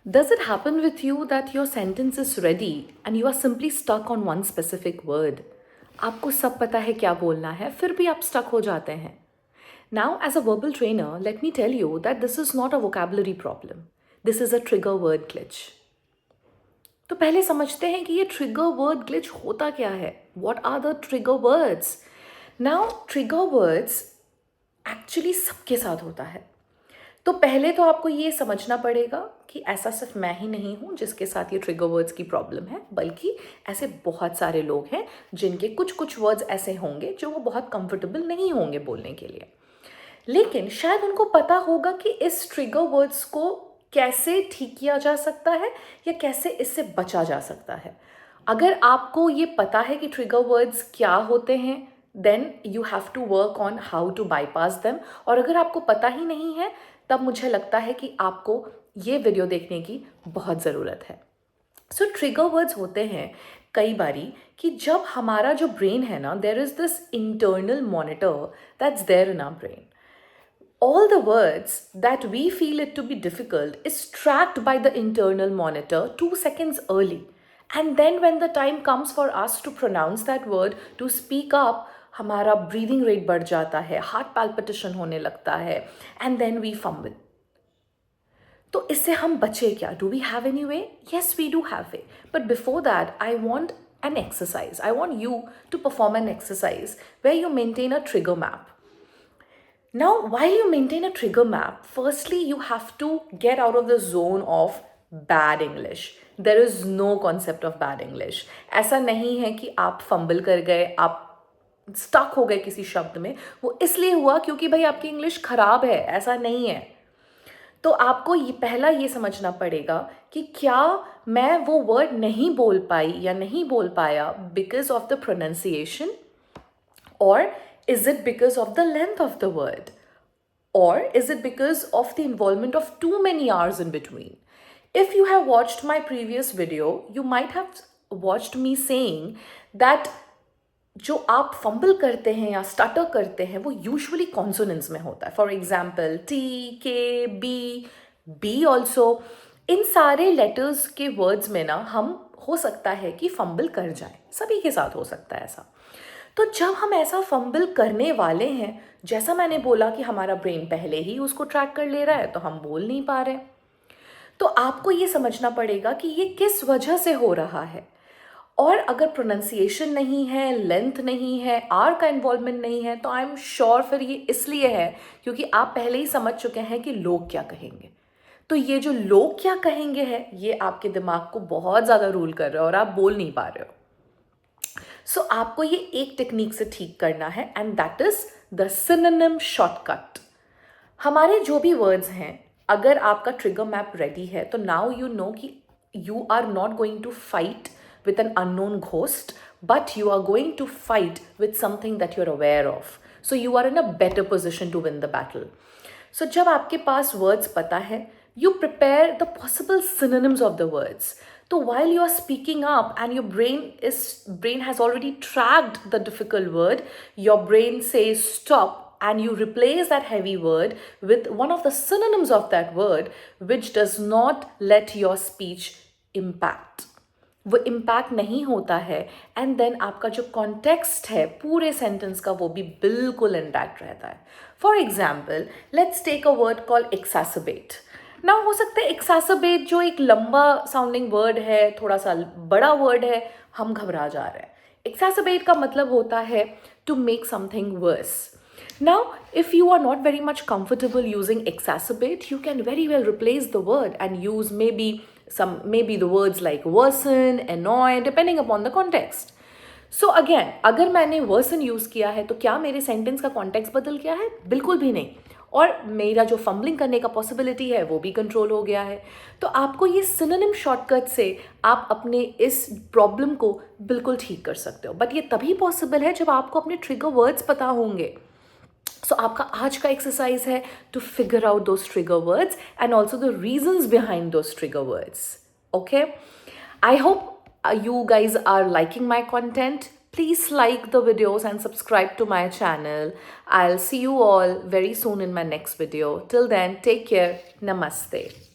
Does it happen with you that your sentence is ready and you are simply stuck on one specific word? आपको सब पता है क्या बोलना है, फिर भी आप stuck हो जाते हैं. Now, as a verbal trainer, let me tell you that this is not a vocabulary problem. This is a trigger word glitch. तो पहले समझते हैं कि ये trigger word glitch होता क्या है? What are the trigger words? Now, trigger words actually सबके साथ होता है. तो पहले तो आपको ये समझना पड़ेगा कि ऐसा सिर्फ मैं ही नहीं हूँ जिसके साथ ये ट्रिगर वर्ड्स की प्रॉब्लम है, बल्कि ऐसे बहुत सारे लोग हैं जिनके कुछ कुछ वर्ड्स ऐसे होंगे जो वो बहुत कंफर्टेबल नहीं होंगे बोलने के लिए, लेकिन शायद उनको पता होगा कि इस ट्रिगर वर्ड्स को कैसे ठीक किया जा सकता है या कैसे इससे बचा जा सकता है. अगर आपको ये पता है कि ट्रिगर वर्ड्स क्या होते हैं, then you have to work on how to bypass them. और अगर आपको पता ही नहीं है, तब मुझे लगता है कि आपको ये वीडियो देखने की बहुत ज़रूरत है. सो ट्रिगर वर्ड्स होते हैं कई बारी कि जब हमारा जो ब्रेन है ना, there is this internal monitor that's there in our brain. All the words that we feel it to be difficult is tracked by the internal monitor 2 seconds early. And then when the time comes for us to pronounce that word, to speak up, हमारा breathing rate बढ़ जाता है, heart palpitation होने लगता है, and then we fumble. तो इससे हम बचे क्या? Do we have any way? Yes, we do have a way. But before that, I want an exercise. I want you to perform an exercise where you maintain a trigger map. Now, while you maintain a trigger map, firstly, you have to get out of the zone of bad English. There is no concept of bad English. ऐसा नहीं है कि आप fumble कर गए, आप stuck हो गए किसी शब्द में, वो इसलिए हुआ क्योंकि भाई आपकी इंग्लिश खराब है, ऐसा नहीं है. तो आपको ये पहला ये समझना पड़ेगा कि क्या मैं वो वर्ड नहीं बोल पाई या नहीं बोल पाया बिकॉज ऑफ द प्रोनाउंसिएशन, और is it because of the length of the word? Or is it because of the involvement of too many hours in between? If you have watched my previous video, you might have watched me saying that जो आप fumble करते हैं या stutter करते हैं वो usually consonants में होता है. फॉर एग्जाम्पल टी, के, बी, बी ऑल्सो. इन सारे लेटर्स के वर्ड्स में ना हम हो सकता है कि फंबल कर जाए, सभी के साथ हो सकता है ऐसा. तो जब हम ऐसा फंबल करने वाले हैं, जैसा मैंने बोला कि हमारा ब्रेन पहले ही उसको ट्रैक कर ले रहा है, तो हम बोल नहीं पा रहे. तो आपको ये समझना पड़ेगा कि ये किस वजह से हो रहा है. और अगर प्रोनाउंसिएशन नहीं है, लेंथ नहीं है, आर का इन्वॉल्वमेंट नहीं है, तो आई एम श्योर फिर ये इसलिए है क्योंकि आप पहले ही समझ चुके हैं कि लोग क्या कहेंगे. तो ये जो लोग क्या कहेंगे है, ये आपके दिमाग को बहुत ज़्यादा रूल कर रहा है और आप बोल नहीं पा रहे हो. सो आपको ये एक टेक्निक से ठीक करना है, and that is the synonym shortcut. हमारे जो भी वर्ड्स हैं, अगर आपका ट्रिगर मैप रेडी है, तो नाउ यू नो कि you are not going to fight with an unknown ghost, but you are going to fight with something that you're aware of. So you are in a better position to win the battle. So जब आपके पास words पता है, you prepare the possible synonyms of the words. So while you are speaking up and your brain has already tracked the difficult word, your brain says stop and you replace that heavy word with one of the synonyms of that word, which does not let your speech impact. वो impact नहीं होता है, and then आपका जो context है पूरे sentence का वो भी बिल्कुल इंटैक्ट रहता है. For example, let's take a word called exacerbate. ना हो सकता है एक्सासबेट जो एक लंबा साउंडिंग वर्ड है, थोड़ा सा बड़ा वर्ड है, हम घबरा जा रहे हैं. एक्सासबेट का मतलब होता है to make something worse. Now, if you are not very much comfortable using exacerbate, you can very well replace the word and use maybe the words like worsen, annoy, depending upon the context. So again, अगर मैंने worsen use किया है, तो क्या मेरे sentence का context बदल गया है? बिल्कुल भी नहीं. और मेरा जो फंबलिंग करने का पॉसिबिलिटी है वो भी कंट्रोल हो गया है. तो आपको ये सिनोनिम शॉर्टकट से आप अपने इस प्रॉब्लम को बिल्कुल ठीक कर सकते हो. बट ये तभी पॉसिबल है जब आपको अपने ट्रिगर वर्ड्स पता होंगे. सो आपका आज का एक्सरसाइज है to figure out those trigger words and also the reasons behind those trigger words. Okay, I hope you guys are liking my content. Please like the videos and subscribe to my channel. I'll see you all very soon in my next video. Till then, take care. Namaste.